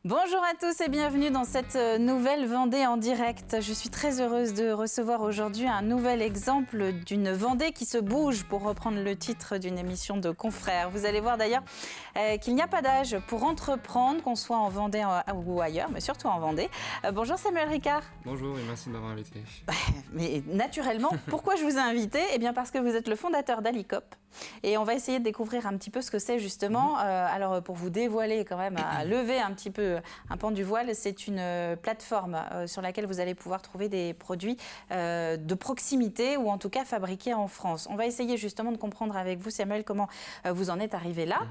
Bonjour à tous et bienvenue dans cette nouvelle Vendée en direct. Je suis très heureuse de recevoir aujourd'hui un nouvel exemple d'une Vendée qui se bouge, pour reprendre le titre d'une émission de confrères. Vous allez voir d'ailleurs qu'il n'y a pas d'âge pour entreprendre, qu'on soit en Vendée ou ailleurs, mais surtout en Vendée. Bonjour Samuel Ricard. Bonjour et merci de m'avoir invité. Mais naturellement, pourquoi je vous ai invité ? Eh bien parce que vous êtes le fondateur d'Alicop. Et on va essayer de découvrir un petit peu ce que c'est justement. Alors pour vous dévoiler quand même, à lever un petit peu un pan du voile, c'est une plateforme sur laquelle vous allez pouvoir trouver des produits de proximité ou en tout cas fabriqués en France. On va essayer justement de comprendre avec vous, Samuel, comment vous en êtes arrivé là.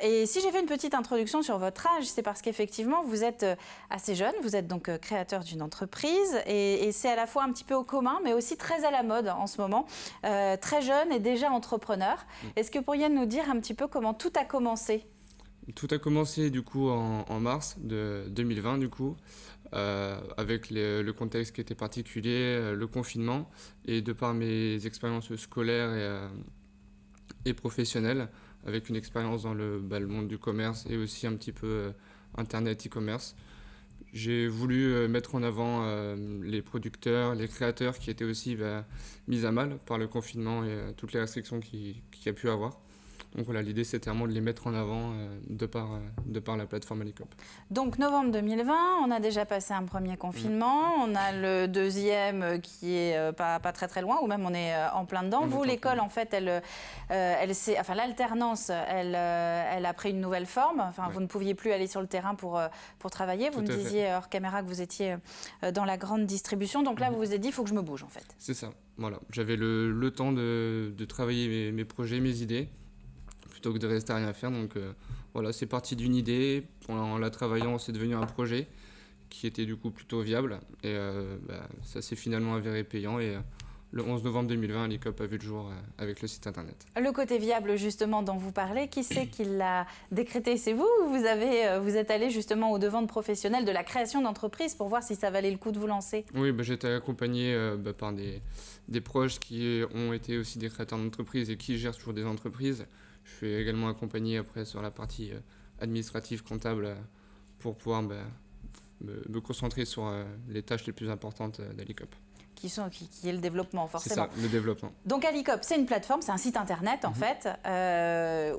Et si j'ai fait une petite introduction sur votre âge, c'est parce qu'effectivement vous êtes assez jeune, vous êtes donc créateur d'une entreprise et c'est à la fois un petit peu au commun mais aussi très à la mode en ce moment. Très jeune et déjà entrepreneur. Est-ce que vous pourriez nous dire un petit peu comment tout a commencé ? Tout a commencé du coup en mars de 2020 du coup, avec le contexte qui était particulier, le confinement, et de par mes expériences scolaires et professionnelles, avec une expérience dans le monde du commerce et aussi un petit peu internet e-commerce. J'ai voulu mettre en avant les producteurs, les créateurs qui étaient aussi mis à mal par le confinement et toutes les restrictions qu'il y a pu avoir. Donc voilà, l'idée c'était vraiment de les mettre en avant de par la plateforme Alicop. Donc novembre 2020, on a déjà passé un premier confinement, on a le deuxième qui est pas très très loin, ou même on est en plein dedans. Vous, l'école en fait, l'alternance, elle a pris une nouvelle forme. Enfin, ouais. Vous ne pouviez plus aller sur le terrain pour travailler. Vous me disiez hors caméra que vous étiez dans la grande distribution. Donc là, vous vous êtes dit, il faut que je me bouge en fait. C'est ça, voilà. J'avais le temps de travailler mes projets, mes idées, plutôt que de rester à rien faire. Donc voilà, c'est parti d'une idée. En la travaillant, c'est devenu un projet qui était du coup plutôt viable. Et ça s'est finalement avéré payant. Et le 11 novembre 2020, Alicop a vu le jour avec le site internet. Le côté viable justement dont vous parlez, qui c'est qui l'a décrété ? C'est vous ou vous êtes allé justement au-devant de professionnels de la création d'entreprises pour voir si ça valait le coup de vous lancer ? Oui, j'ai été accompagné par des proches qui ont été aussi des créateurs d'entreprises et qui gèrent toujours des entreprises. Je suis également accompagné après sur la partie administrative, comptable, pour pouvoir me concentrer sur les tâches les plus importantes d'Alicop. Qui est le développement, forcément. C'est ça, le développement. Donc Alicop, c'est une plateforme, c'est un site internet en fait,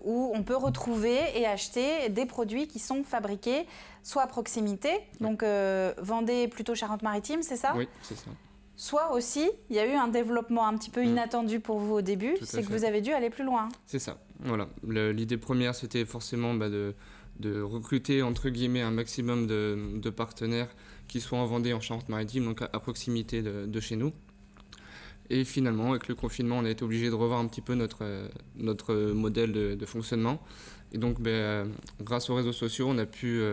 où on peut retrouver et acheter des produits qui sont fabriqués soit à proximité, donc Vendée plutôt Charente-Maritime, c'est ça ? Oui, c'est ça. Soit aussi, il y a eu un développement un petit peu inattendu pour vous au début, c'est que vous avez dû aller plus loin. C'est ça, voilà. L'idée première, c'était forcément de recruter, entre guillemets, un maximum de partenaires qui soient en Vendée, en Charente-Maritime, donc à proximité de chez nous. Et finalement, avec le confinement, on a été obligé de revoir un petit peu notre modèle de fonctionnement. Et donc, grâce aux réseaux sociaux, on a pu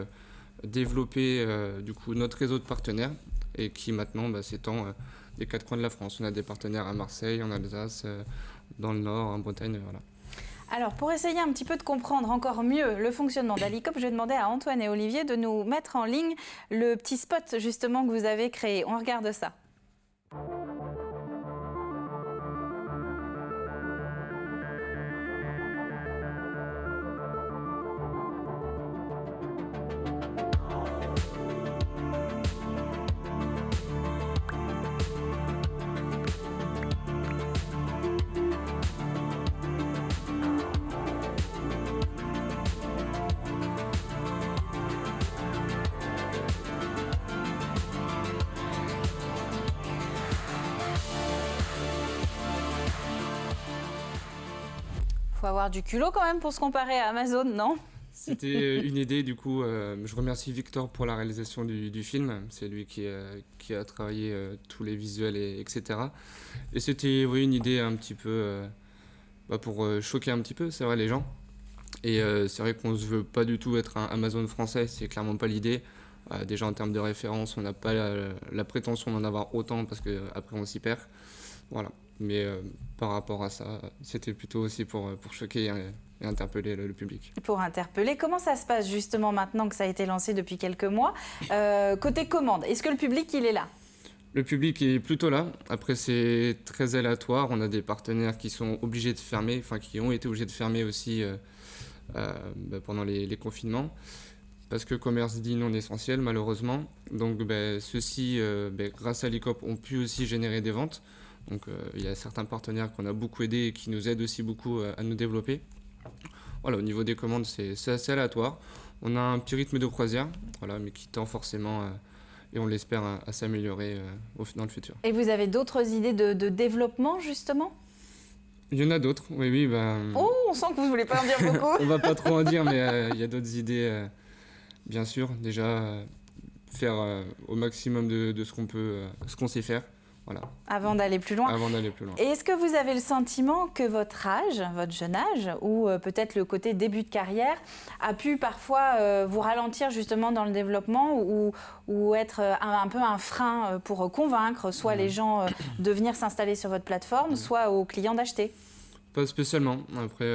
développer du coup notre réseau de partenaires et qui maintenant s'étend des quatre coins de la France. On a des partenaires à Marseille, en Alsace, dans le Nord, en Bretagne, voilà. Alors, pour essayer un petit peu de comprendre encore mieux le fonctionnement d'Alicop, je vais demander à Antoine et Olivier de nous mettre en ligne le petit spot justement que vous avez créé. On regarde ça. Faut avoir du culot quand même pour se comparer à Amazon, non ? C'était une idée, du coup, je remercie Victor pour la réalisation du film, c'est lui qui a travaillé tous les visuels, etc. Et c'était une idée un petit peu pour choquer un petit peu, c'est vrai, les gens. Et c'est vrai qu'on ne se veut pas du tout être un Amazon français, c'est clairement pas l'idée. Déjà en termes de référence, on n'a pas la prétention d'en avoir autant parce qu'après on s'y perd. Voilà. Mais par rapport à ça, c'était plutôt aussi pour choquer et interpeller le public. Pour interpeller, comment ça se passe justement maintenant que ça a été lancé depuis quelques mois ? Côté commande, est-ce que le public il est là ? Le public est plutôt là. Après, c'est très aléatoire. On a des partenaires qui sont obligés de fermer, enfin qui ont été obligés de fermer aussi pendant les confinements. parce que commerce dit non essentiel malheureusement. Donc ceux-ci, grâce à l'ICOP, ont pu aussi générer des ventes. Donc il y a certains partenaires qu'on a beaucoup aidés et qui nous aident aussi beaucoup à nous développer. Voilà, au niveau des commandes, c'est assez aléatoire. On a un petit rythme de croisière, voilà, mais qui tend forcément, et on l'espère, à s'améliorer dans le futur. Et vous avez d'autres idées de développement, justement? Il y en a d'autres, oui. Oh, on sent que vous ne voulez pas en dire beaucoup. On va pas trop en dire, mais il y a d'autres idées, bien sûr. Déjà, faire au maximum de ce qu'on peut, ce qu'on sait faire. Voilà. Avant d'aller plus loin. Avant d'aller plus loin. Et est-ce que vous avez le sentiment que votre âge, votre jeune âge, ou peut-être le côté début de carrière, a pu parfois vous ralentir justement dans le développement ou être un peu un frein pour convaincre soit les gens de venir s'installer sur votre plateforme, soit aux clients d'acheter? Pas spécialement. Après,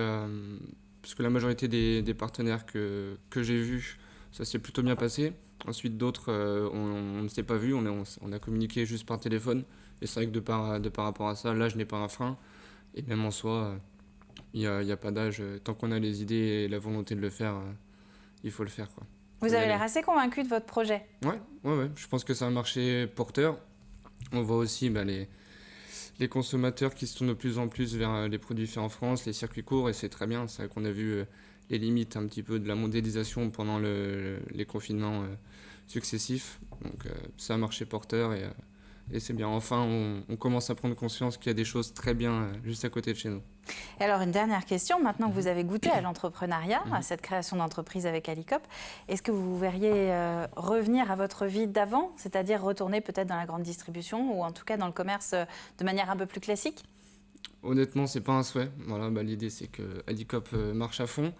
parce que la majorité des partenaires que j'ai vus, ça s'est plutôt bien passé. Ensuite, d'autres, on ne s'est pas vus, on a communiqué juste par téléphone. Et c'est vrai que de par rapport à ça, l'âge n'est pas un frein. Et même en soi, il n'y a pas d'âge. Tant qu'on a les idées et la volonté de le faire, il faut le faire, quoi. Vous avez l'air assez convaincu de votre projet. Ouais. Je pense que c'est un marché porteur. On voit aussi les consommateurs qui se tournent de plus en plus vers les produits faits en France, les circuits courts, et c'est très bien. C'est vrai qu'on a vu les limites un petit peu de la mondialisation pendant les confinements successifs. Donc c'est un marché porteur et c'est bien. Enfin, on commence à prendre conscience qu'il y a des choses très bien juste à côté de chez nous. Et alors, une dernière question. Maintenant que vous avez goûté à l'entrepreneuriat, à cette création d'entreprise avec Alicop, est-ce que vous verriez revenir à votre vie d'avant, c'est-à-dire retourner peut-être dans la grande distribution ou en tout cas dans le commerce de manière un peu plus classique? Honnêtement, c'est pas un souhait. Voilà, l'idée, c'est que Alicop marche à fond.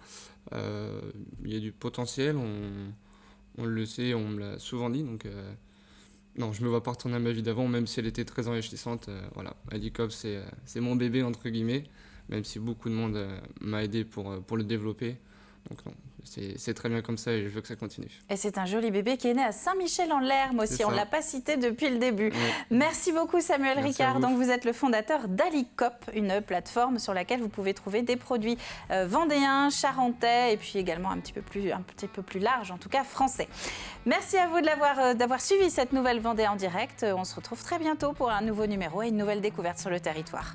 Il y a du potentiel, on le sait, on me l'a souvent dit. Donc, non, je me vois pas retourner à ma vie d'avant, même si elle était très enrichissante. Voilà, Alicop, c'est mon bébé, entre guillemets, même si beaucoup de monde m'a aidé pour le développer. Donc non, c'est très bien comme ça et je veux que ça continue. Et c'est un joli bébé qui est né à Saint-Michel-en-Lerme aussi, on ne l'a pas cité depuis le début. Ouais. Merci beaucoup Samuel Ricard. Donc vous êtes le fondateur d'Alicop, une plateforme sur laquelle vous pouvez trouver des produits vendéens, charentais et puis également un petit peu plus large, en tout cas français. Merci à vous d'avoir suivi cette nouvelle Vendée en direct. On se retrouve très bientôt pour un nouveau numéro et une nouvelle découverte sur le territoire.